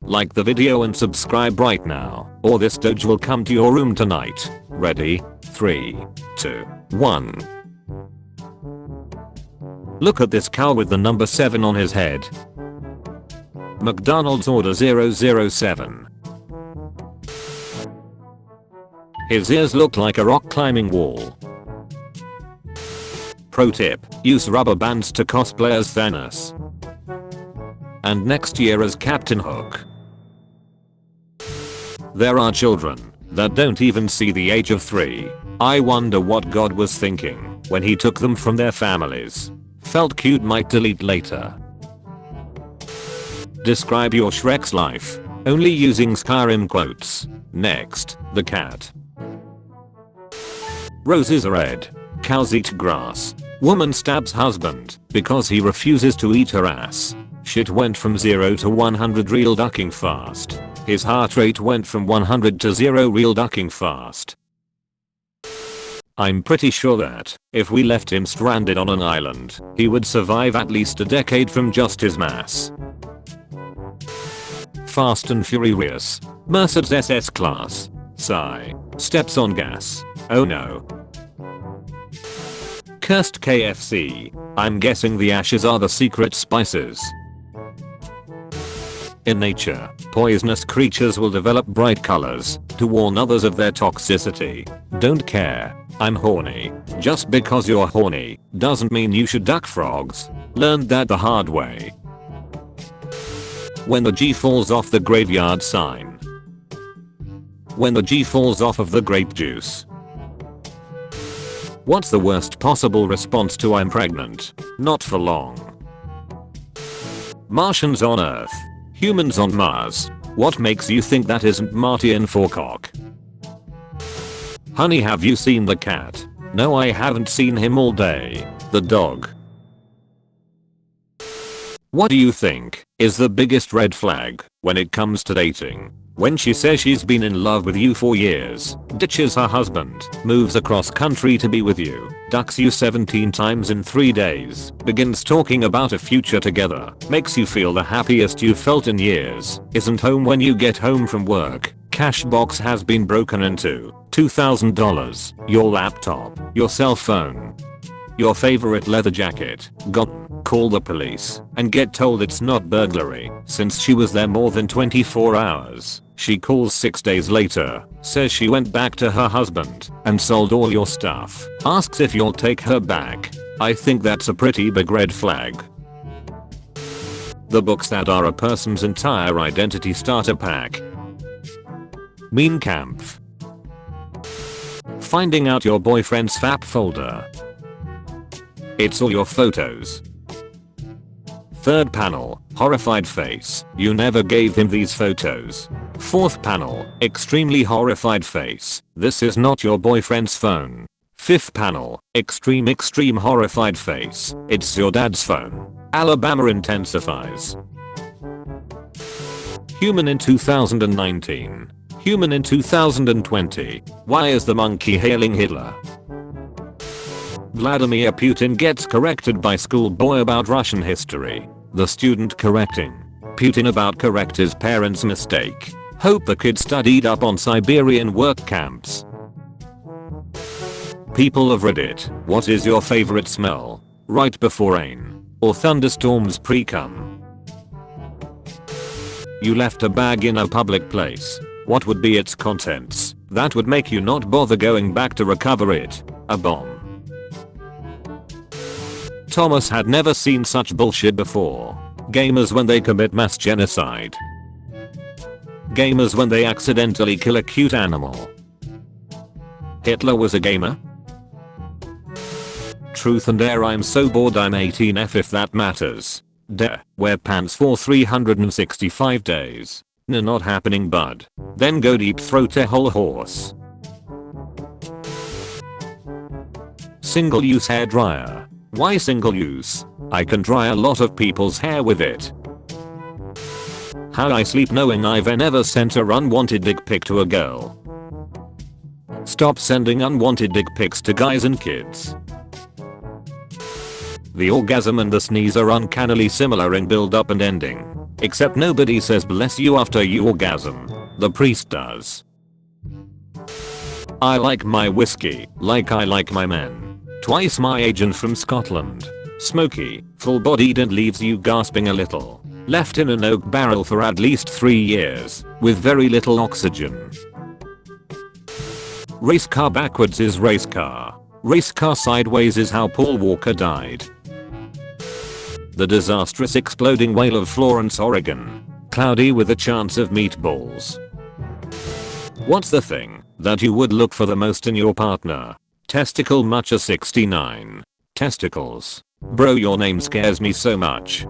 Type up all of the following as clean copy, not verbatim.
Like the video and subscribe right now, or this doge will come to your room tonight. Ready? 3, 2, 1. Look at this cow with the number 7 on his head. McDonald's order 007. His ears look like a rock climbing wall. Pro tip, use rubber bands to cosplay as Thanos. And next year as Captain Hook. There are children that don't even see the age of 3. I wonder what God was thinking when he took them from their families. Felt cute, might delete later. Describe your Shrek's life, only using Skyrim quotes. Next, the cat. Roses are red. Cows eat grass. Woman stabs husband because he refuses to eat her ass. Shit went from 0 to 100 real ducking fast. His heart rate went from 100 to 0 real ducking fast. I'm pretty sure that if we left him stranded on an island, he would survive at least a decade from just his mass. Fast and Furious. Mercedes SS class. Sigh. Steps on gas. Oh no. Cursed KFC. I'm guessing the ashes are the secret spices. In nature, poisonous creatures will develop bright colors to warn others of their toxicity. Don't care. I'm horny. Just because you're horny doesn't mean you should duck frogs. Learned that the hard way. When the G falls off the graveyard sign. When the G falls off of the grape juice. What's the worst possible response to I'm pregnant? Not for long. Martians on Earth. Humans on Mars. What makes you think that isn't Marty and Forecock? Honey, have you seen the cat? No, I haven't seen him all day. The dog. What do you think is the biggest red flag when it comes to dating? When she says she's been in love with you for years, ditches her husband, moves across country to be with you, ducks you 17 times in 3 days, begins talking about a future together, makes you feel the happiest you've felt in years, isn't home when you get home from work, cash box has been broken into, $2,000, your laptop, your cell phone, your favorite leather jacket, gone. Call the police and get told it's not burglary since she was there more than 24 hours. She calls 6 days later, says she went back to her husband and sold all your stuff, asks if you'll take her back. I think that's a pretty big red flag. The books that are a person's entire identity starter pack. Mein Kampf. Finding out your boyfriend's FAP folder. It's all your photos. Third panel, horrified face, you never gave him these photos. Fourth panel, extremely horrified face, this is not your boyfriend's phone. Fifth panel, extreme horrified face, it's your dad's phone. Alabama intensifies. Human in 2019. Human in 2020. Why is the monkey hailing Hitler? Vladimir Putin gets corrected by schoolboy about Russian history. The student correcting Putin about correct his parents' mistake. Hope the kid studied up on Siberian work camps. People of Reddit, what is your favorite smell? Right before rain or thunderstorms pre-cum? You left a bag in a public place. What would be its contents that would make you not bother going back to recover it? A bomb. Thomas had never seen such bullshit before. Gamers when they commit mass genocide. Gamers when they accidentally kill a cute animal. Hitler was a gamer? Truth and dare, I'm so bored I'm 18F if that matters. Dare, wear pants for 365 days. No, not happening bud. Then go deep throat a whole horse. Single use hair dryer. Why single use? I can dry a lot of people's hair with it. How I sleep knowing I've never sent a unwanted dick pic to a girl. Stop sending unwanted dick pics to guys and kids. The orgasm and the sneeze are uncannily similar in build up and ending. Except nobody says bless you after you orgasm. The priest does. I like my whiskey like I like my men. Twice my agent from Scotland. Smoky, full-bodied and leaves you gasping a little. Left in an oak barrel for at least 3 years, with very little oxygen. Race car backwards is race car. Race car sideways is how Paul Walker died. The disastrous exploding whale of Florence, Oregon. Cloudy with a chance of meatballs. What's the thing that you would look for the most in your partner? Testicle matcha 69. Testicles. Bro, your name scares me so much.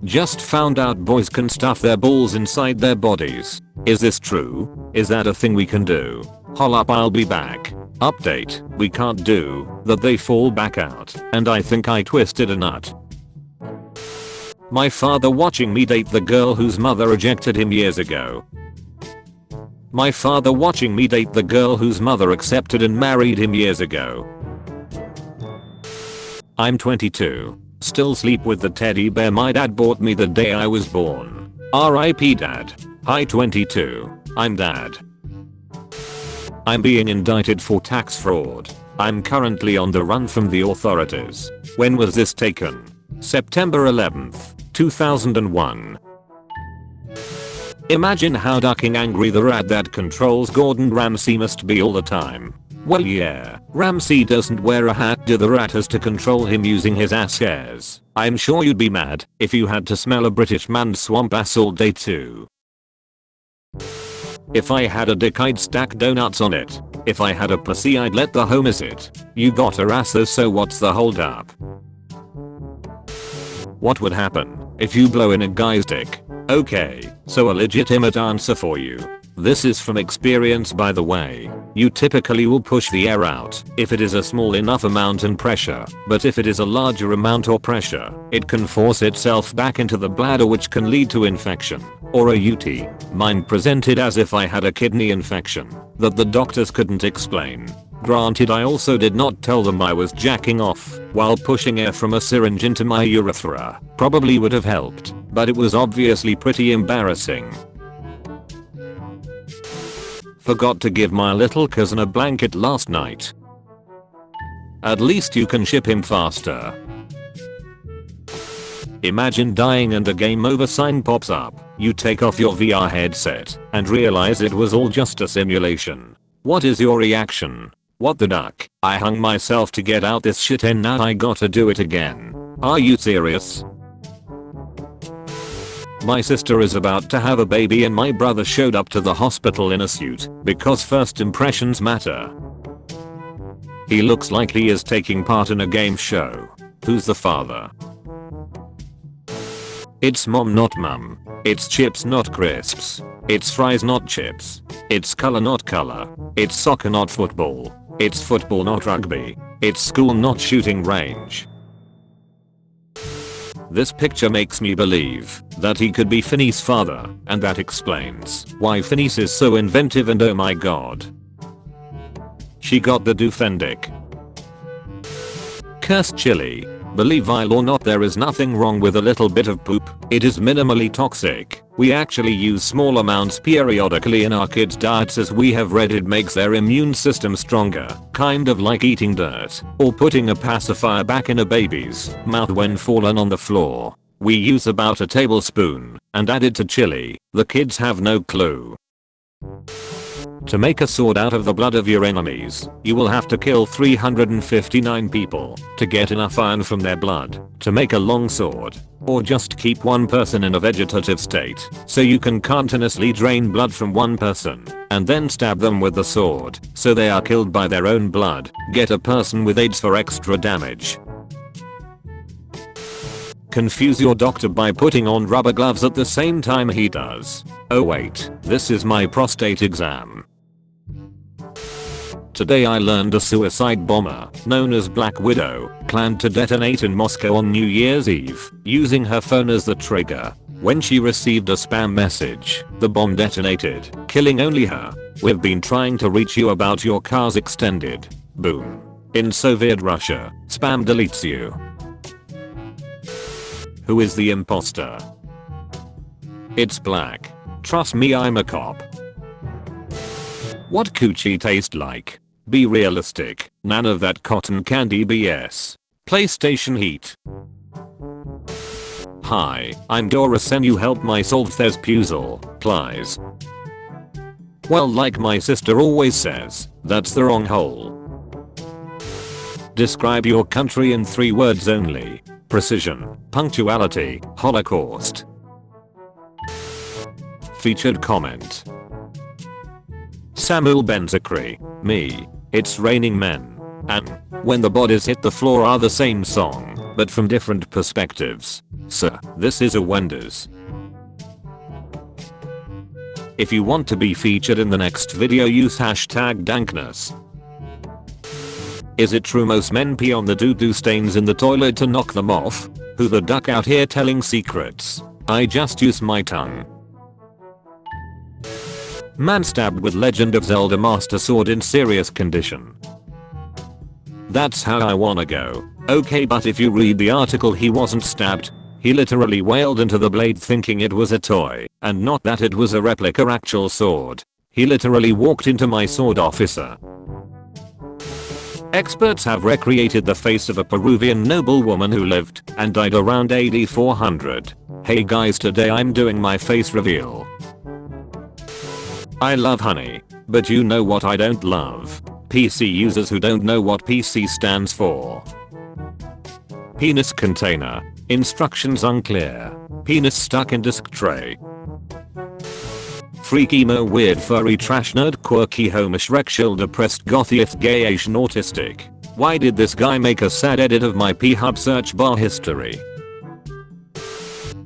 Just found out boys can stuff their balls inside their bodies. Is this true? Is that a thing we can do? Hol up, I'll be back. Update, we can't do that, they fall back out, and I think I twisted a nut. My father watching me date the girl whose mother rejected him years ago. My father watching me date the girl whose mother accepted and married him years ago. I'm 22. Still sleep with the teddy bear my dad bought me the day I was born. R.I.P. Dad. Hi 22. I'm dad. I'm being indicted for tax fraud. I'm currently on the run from the authorities. When was this taken? September 11th, 2001. Imagine how ducking angry the rat that controls Gordon Ramsay must be all the time. Well yeah, Ramsay doesn't wear a hat to the rat has to control him using his ass hairs. I'm sure you'd be mad if you had to smell a British man's swamp ass all day too. If I had a dick I'd stack donuts on it. If I had a pussy I'd let the homies it. You got a ass though, so what's the hold up? What would happen if you blow in a guy's dick? Okay, so a legitimate answer for you. This is from experience by the way. You typically will push the air out if it is a small enough amount and pressure, but if it is a larger amount or pressure, it can force itself back into the bladder, which can lead to infection or a UT. Mine presented as if I had a kidney infection that the doctors couldn't explain. Granted, I also did not tell them I was jacking off while pushing air from a syringe into my urethra. Probably would have helped, but it was obviously pretty embarrassing. Forgot to give my little cousin a blanket last night. At least you can ship him faster. Imagine dying and a game over sign pops up. You take off your VR headset and realize it was all just a simulation. What is your reaction? What the duck? I hung myself to get out this shit and now I gotta do it again. Are you serious? My sister is about to have a baby and my brother showed up to the hospital in a suit because first impressions matter. He looks like he is taking part in a game show. Who's the father? It's mom not mum. It's chips not crisps. It's fries not chips. It's color not color. It's soccer not football. It's football not rugby. It's school not shooting range. This picture makes me believe that he could be Finney's father, and that explains why Phineas is so inventive and oh my god. She got the Dufendic. Cursed chili. Believe it or not, there is nothing wrong with a little bit of poop. It is minimally toxic. We actually use small amounts periodically in our kids' diets, as we have read it makes their immune system stronger. Kind of like eating dirt or putting a pacifier back in a baby's mouth when fallen on the floor. We use about a tablespoon and add it to chili. The kids have no clue. To make a sword out of the blood of your enemies, you will have to kill 359 people to get enough iron from their blood to make a long sword. Or just keep one person in a vegetative state so you can continuously drain blood from one person and then stab them with the sword so they are killed by their own blood. Get a person with AIDS for extra damage. Confuse your doctor by putting on rubber gloves at the same time he does. Oh wait, this is my prostate exam. Today I learned a suicide bomber, known as Black Widow, planned to detonate in Moscow on New Year's Eve, using her phone as the trigger. When she received a spam message, the bomb detonated, killing only her. We've been trying to reach you about your car's extended. Boom. In Soviet Russia, spam deletes you. Who is the imposter? It's black. Trust me, I'm a cop. What coochie taste like? Be realistic. None of that cotton candy BS. PlayStation Heat. Hi, I'm Doris and you help my solve this puzzle, please. Well, like my sister always says, that's the wrong hole. Describe your country in 3 words only. Precision, punctuality, Holocaust. Featured comment. Samuel Benzakri, me. It's Raining Men. And When the Bodies Hit the Floor are the same song, but from different perspectives. So, this is a wonders. If you want to be featured in the next video, use hashtag dankness. Is it true most men pee on the doo-doo stains in the toilet to knock them off? Who the duck out here telling secrets? I just use my tongue. Man stabbed with Legend of Zelda Master Sword in serious condition. That's how I wanna go. Okay, but if you read the article, he wasn't stabbed. He literally wailed into the blade thinking it was a toy, and not that it was a replica actual sword. He literally walked into my sword officer. Experts have recreated the face of a Peruvian noblewoman who lived and died around AD 400. Hey guys, today I'm doing my face reveal. I love honey, but you know what I don't love? PC users who don't know what PC stands for. Penis container. Instructions unclear. Penis stuck in disk tray. Freak emo weird furry trash nerd quirky homosexual depressed gothiest gay Asian autistic. Why did this guy make a sad edit of my P-Hub search bar history?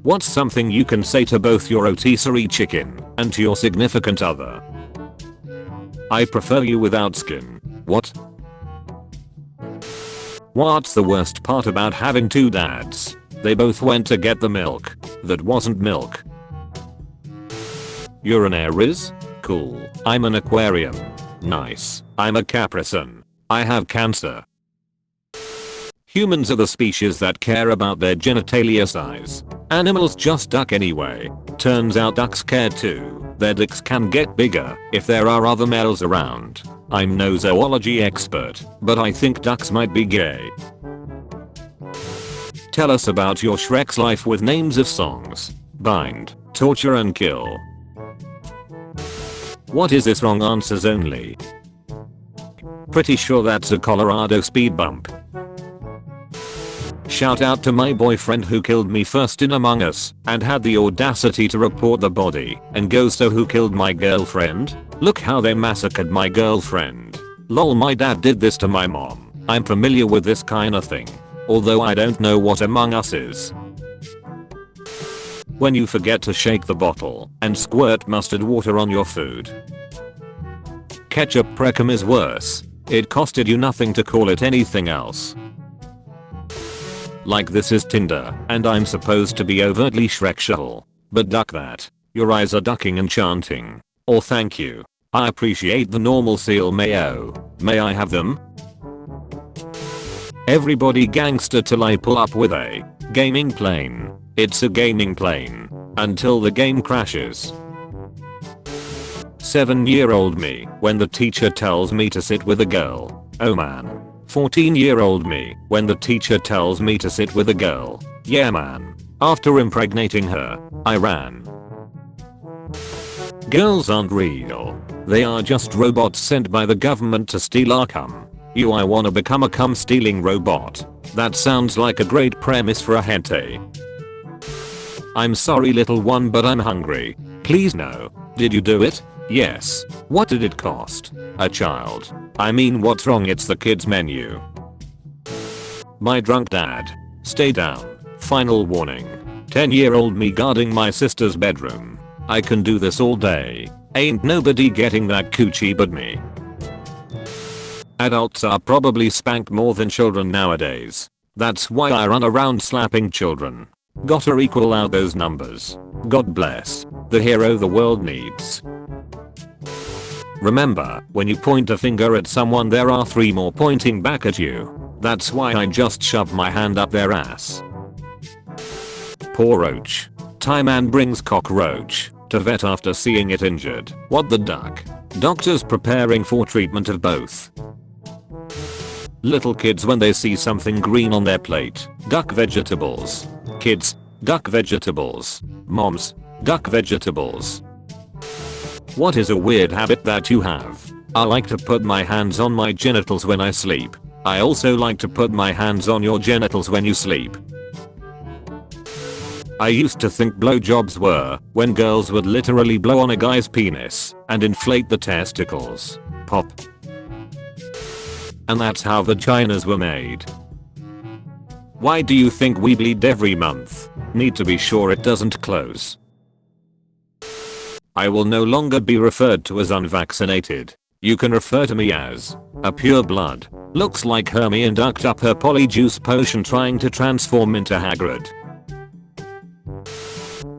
What's something you can say to both your rotisserie chicken and to your significant other? I prefer you without skin. What? What's the worst part about having 2 dads? They both went to get the milk that wasn't milk. You're an Aries? Cool. I'm an Aquarium. Nice. I'm a Capricorn. I have Cancer. Humans are the species that care about their genitalia size. Animals just duck anyway. Turns out ducks care too. Their dicks can get bigger if there are other males around. I'm no zoology expert, but I think ducks might be gay. Tell us about your Shrek's life with names of songs. Bind, torture and kill. What is this? Wrong answers only. Pretty sure that's a Colorado speed bump. Shout out to my boyfriend who killed me first in Among Us and had the audacity to report the body, and goes to who killed my girlfriend? Look how they massacred my girlfriend. Lol, my dad did this to my mom. I'm familiar with this kinda thing. Although I don't know what Among Us is. When you forget to shake the bottle and squirt mustard water on your food. Ketchup precum is worse. It costed you nothing to call it anything else. Like this is Tinder, and I'm supposed to be overtly Shrekshul. But duck that. Your eyes are ducking and chanting. Or thank you. I appreciate the normal seal mayo. May I have them? Everybody gangster till I pull up with a gaming plane. It's a gaming plane. Until the game crashes. 7-year-old me when the teacher tells me to sit with a girl. Oh man. 14-year-old me when the teacher tells me to sit with a girl. Yeah man. After impregnating her, I ran. Girls aren't real. They are just robots sent by the government to steal our cum. I wanna become a cum stealing robot. That sounds like a great premise for a hentai. I'm sorry little one, but I'm hungry. Please no. Did you do it? Yes. What did it cost? A child. I mean, what's wrong? It's the kids menu. My drunk dad. Stay down. Final warning. 10-year-old me guarding my sister's bedroom. I can do this all day. Ain't nobody getting that coochie but me. Adults are probably spanked more than children nowadays. That's why I run around slapping children. Gotta equal out those numbers. God bless. The hero the world needs. Remember, when you point a finger at someone, there are 3 more pointing back at you. That's why I just shove my hand up their ass. Poor roach. Thai man brings cockroach to vet after seeing it injured. What the duck? Doctors preparing for treatment of both. Little kids when they see something green on their plate. Duck vegetables. Kids. Duck vegetables. Moms. Duck vegetables. What is a weird habit that you have? I like to put my hands on my genitals when I sleep. I also like to put my hands on your genitals when you sleep. I used to think blowjobs were when girls would literally blow on a guy's penis and inflate the testicles. Pop. And that's how vaginas were made. Why do you think we bleed every month? Need to be sure it doesn't close. I will no longer be referred to as unvaccinated. You can refer to me as a pure blood. Looks like Hermione ducked up her polyjuice potion trying to transform into Hagrid.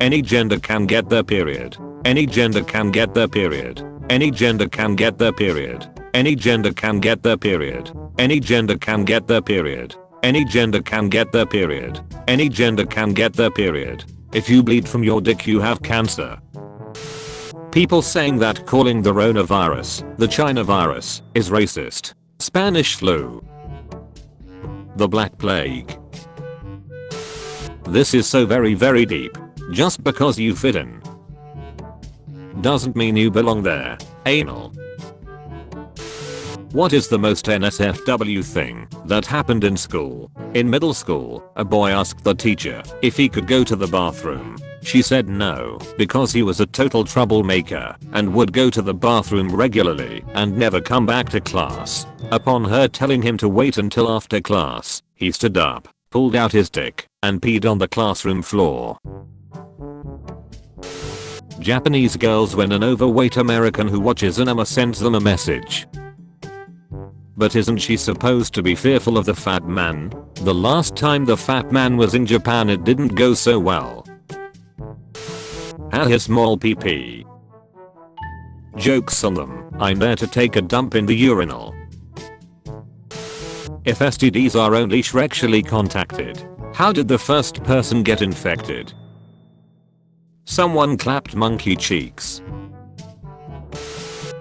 Any gender can get their period. Any gender can get their period. Any gender can get their period. Any gender can get their period. Any gender can get their period. Any gender can get their period. Any gender can get their period. If you bleed from your dick you have cancer. People saying that calling the Rona-virus the China virus is racist. Spanish flu. The Black Plague. This is so very deep. Just because you fit in doesn't mean you belong there. Anal. What is the most NSFW thing that happened in school? In middle school, a boy asked the teacher if he could go to the bathroom. She said no, because he was a total troublemaker and would go to the bathroom regularly and never come back to class. Upon her telling him to wait until after class, he stood up, pulled out his dick, and peed on the classroom floor. Japanese girls when an overweight American who watches anime sends them a message. But isn't she supposed to be fearful of the fat man? The last time the fat man was in Japan it didn't go so well. His small PP. Jokes on them. I'm there to take a dump in the urinal. If STDs are only sexually contacted, how did the first person get infected? Someone clapped monkey cheeks.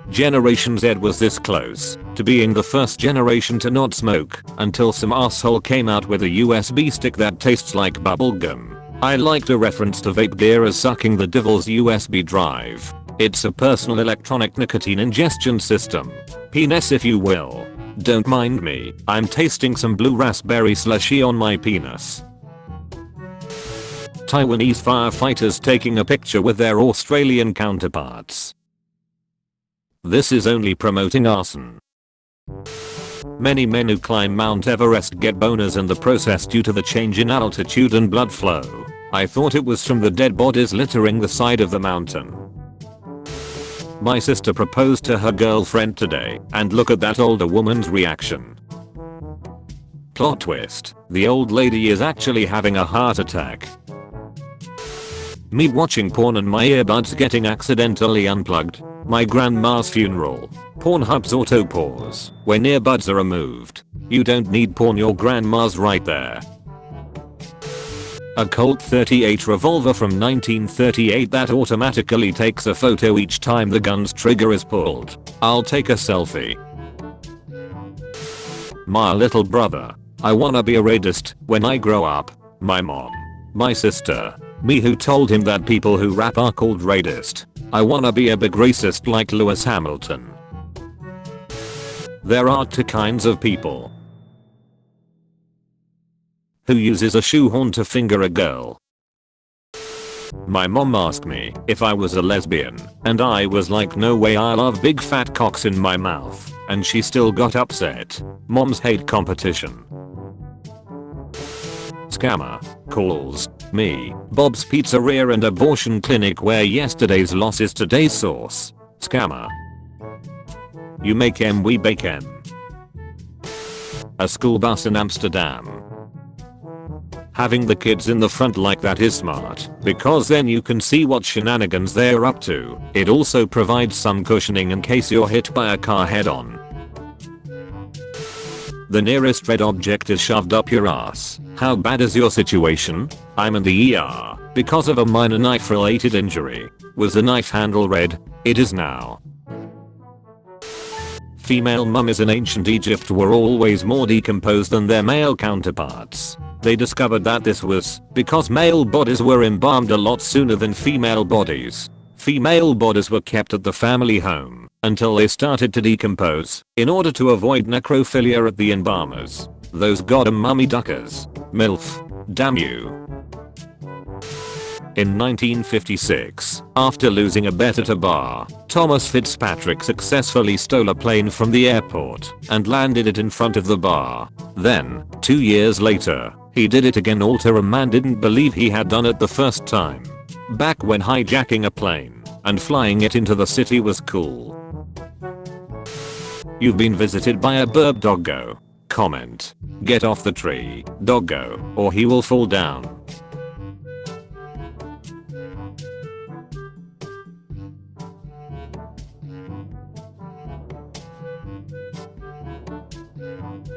Generation Z was this close to being the first generation to not smoke until some asshole came out with a USB stick that tastes like bubblegum. I like to reference to vape gear as sucking the devil's USB drive. It's a personal electronic nicotine ingestion system. Penis if you will. Don't mind me, I'm tasting some blue raspberry slushy on my penis. Taiwanese firefighters taking a picture with their Australian counterparts. This is only promoting arson. Many men who climb Mount Everest get boners in the process due to the change in altitude and blood flow. I thought it was from the dead bodies littering the side of the mountain. My sister proposed to her girlfriend today, and look at that older woman's reaction. Plot twist, the old lady is actually having a heart attack. Me watching porn and my earbuds getting accidentally unplugged. My grandma's funeral. Pornhub's auto pause when earbuds are removed. You don't need porn, your grandma's right there. A Colt 38 revolver from 1938 that automatically takes a photo each time the gun's trigger is pulled. I'll take a selfie. My little brother. I wanna be a radist when I grow up. My mom. My sister. Me who told him that people who rap are called radist. I wanna be a big racist like Lewis Hamilton. There are two kinds of people. Who uses a shoehorn to finger a girl. My mom asked me if I was a lesbian, and I was like no way, I love big fat cocks in my mouth, and she still got upset. Moms hate competition. Scammer calls me Bob's Pizzeria and Abortion Clinic where yesterday's loss is today's source. Scammer. You make M, we bake M. A school bus in Amsterdam. Having the kids in the front like that is smart, because then you can see what shenanigans they're up to. It also provides some cushioning in case you're hit by a car head on. The nearest red object is shoved up your ass. How bad is your situation? I'm in the ER because of a minor knife related injury. Was the knife handle red? It is now. Female mummies in ancient Egypt were always more decomposed than their male counterparts. They discovered that this was because male bodies were embalmed a lot sooner than female bodies. Female bodies were kept at the family home until they started to decompose in order to avoid necrophilia at the embalmers. Those goddamn mummy duckers. MILF. Damn you. In 1956, after losing a bet at a bar, Thomas Fitzpatrick successfully stole a plane from the airport and landed it in front of the bar. Then, 2 years later, he did it again. A man didn't believe he had done it the first time. Back when hijacking a plane and flying it into the city was cool. You've been visited by a burp doggo. Comment. Get off the tree, doggo, or he will fall down.